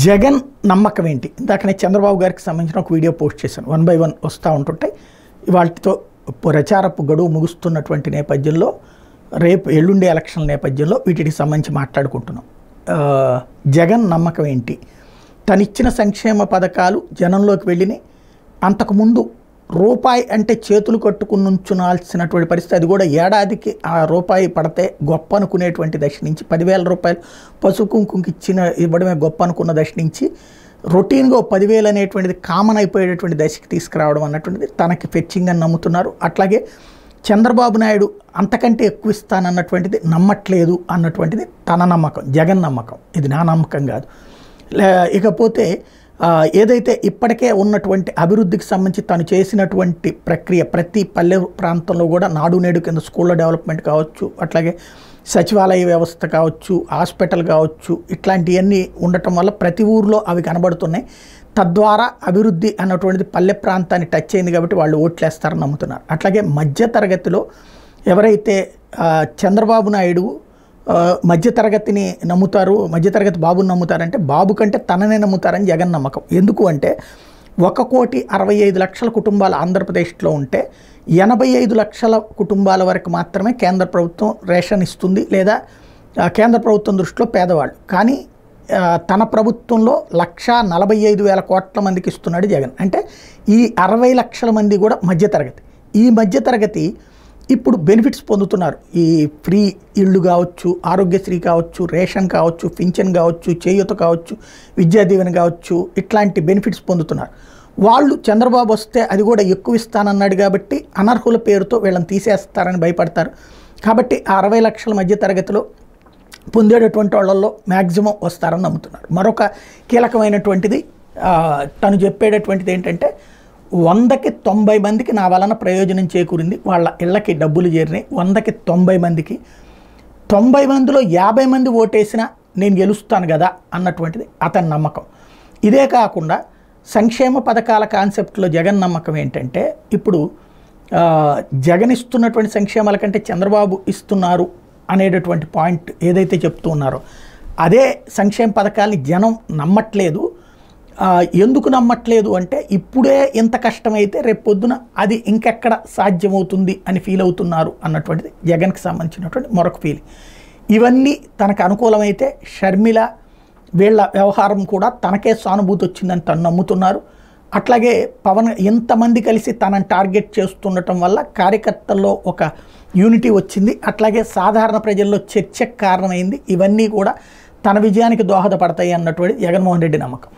జగన్ నమ్మకం ఏంటి? ఇందాకనే చంద్రబాబు గారికి సంబంధించిన ఒక వీడియో పోస్ట్ చేశాను. 1 by 1 వస్తూ ఉంటుంటాయి. ఇవాళతో ప్రచారపు గడువు ముగుస్తున్నటువంటి నేపథ్యంలో రేపు ఎల్లుండే ఎలక్షన్ నేపథ్యంలో వీటికి సంబంధించి మాట్లాడుకుంటున్నాం. జగన్ నమ్మకం ఏంటి? తనిచ్చిన సంక్షేమ పథకాలు జనంలోకి వెళ్ళినాయి. అంతకుముందు రూపాయి అంటే చేతులు కట్టుకుని ఉంచునాల్సినటువంటి పరిస్థితి, అది కూడా ఏడాదికి ఆ రూపాయి పడితే గొప్ప అనుకునేటువంటి దశ నుంచి 10,000 రూపాయలు పసుపు కుంకుమకి ఇవ్వడమే గొప్ప అనుకున్న దశ నుంచి రొటీన్గా 10,000 అనేటువంటిది కామన్ అయిపోయేటటువంటి దశకి తీసుకురావడం అన్నటువంటిది తనకి ఫెచ్చింగ్ అని నమ్ముతున్నారు. అట్లాగే చంద్రబాబు నాయుడు అంతకంటే ఎక్కువ ఇస్తానన్నటువంటిది నమ్మట్లేదు అన్నటువంటిది తన నమ్మకం, జగన్ నమ్మకం. ఇది నా నమ్మకం కాదు. ఇకపోతే ఏదైతే ఇప్పటికే ఉన్నటువంటి అభివృద్ధికి సంబంధించి తను చేసినటువంటి ప్రక్రియ, ప్రతి పల్లె ప్రాంతంలో కూడా నాడు నేడు కింద స్కూళ్ళ డెవలప్మెంట్ కావచ్చు, అట్లాగే సచివాలయ వ్యవస్థ కావచ్చు, హాస్పిటల్ కావచ్చు, ఇట్లాంటివన్నీ ఉండటం వల్ల ప్రతి ఊరిలో అవి కనబడుతున్నాయి. తద్వారా అభివృద్ధి అన్నటువంటిది పల్లె ప్రాంతాన్ని టచ్ అయింది కాబట్టి వాళ్ళు ఓట్లేస్తారని నమ్ముతున్నారు. అట్లాగే మధ్యతరగతిలో ఎవరైతే చంద్రబాబు నాయుడు మధ్యతరగతిని నమ్ముతారు, మధ్యతరగతి బాబుని నమ్ముతారంటే బాబు కంటే తననే నమ్ముతారని జగన్ నమ్మకం. ఎందుకు అంటే 1,65,00,000 కుటుంబాలు ఆంధ్రప్రదేశ్లో ఉంటే 85 లక్షల కుటుంబాల వరకు మాత్రమే కేంద్ర ప్రభుత్వం రేషన్ ఇస్తుంది, లేదా కేంద్ర ప్రభుత్వం దృష్టిలో పేదవాళ్ళు. కానీ తన ప్రభుత్వంలో 1,45,000 కోట్ల మందికి ఇస్తున్నాడు జగన్. అంటే ఈ 60 లక్షల మంది కూడా మధ్యతరగతి. ఈ మధ్యతరగతి ఇప్పుడు బెనిఫిట్స్ పొందుతున్నారు. ఈ ఫ్రీ ఇళ్ళు కావచ్చు, ఆరోగ్యశ్రీ కావచ్చు, రేషన్ కావచ్చు, పింఛన్ కావచ్చు, చేయూత కావచ్చు, విద్యా దీవెన కావచ్చు, ఇట్లాంటి బెనిఫిట్స్ పొందుతున్నారు. వాళ్ళు చంద్రబాబు వస్తే అది కూడా ఎక్కువ ఇస్తానన్నాడు కాబట్టి అనర్హుల పేరుతో వీళ్ళని తీసేస్తారని భయపడతారు. కాబట్టి ఆ 60 లక్షల మధ్య తరగతిలో పొందేటటువంటి వాళ్ళల్లో మ్యాక్సిమం వస్తారని నమ్ముతున్నారు. మరొక కీలకమైనటువంటిది తను చెప్పేటటువంటిది ఏంటంటే 100కి 90 మందికి నా వలన ప్రయోజనం చేకూరింది, వాళ్ళ ఇళ్ళకి డబ్బులు చేరినాయి. 100కి 90 మందికి 90 మందిలో 50 మంది ఓటేసినా నేను గెలుస్తాను కదా అన్నటువంటిది అతని నమ్మకం. ఇదే కాకుండా సంక్షేమ పథకాల కాన్సెప్ట్లో జగన్ నమ్మకం ఏంటంటే ఇప్పుడు జగన్ ఇస్తున్నటువంటి సంక్షేమాల కంటే చంద్రబాబు ఇస్తున్నారు అనేటటువంటి పాయింట్ ఏదైతే చెప్తూ ఉన్నారో అదే సంక్షేమ పథకాలని జనం నమ్మట్లేదు. ఎందుకు నమ్మట్లేదు అంటే ఇప్పుడే ఇంత కష్టమైతే రేపు పొద్దున అది ఇంకెక్కడ సాధ్యమవుతుంది అని ఫీల్ అవుతున్నారు అన్నటువంటిది జగన్కి సంబంధించినటువంటి మరొక ఫీలింగ్. ఇవన్నీ తనకు అనుకూలమైతే షర్మిల వీళ్ళ వ్యవహారం కూడా తనకే సానుభూతి వచ్చిందని తను నమ్ముతున్నారు. అట్లాగే పవన్ ఎంతమంది కలిసి తనని టార్గెట్ చేస్తుండటం వల్ల కార్యకర్తల్లో ఒక యూనిటీ వచ్చింది. అట్లాగే సాధారణ ప్రజల్లో చర్చకు కారణమైంది. ఇవన్నీ కూడా తన విజయానికి దోహదపడతాయి అన్నటువంటి జగన్మోహన్ రెడ్డి నమ్మకం.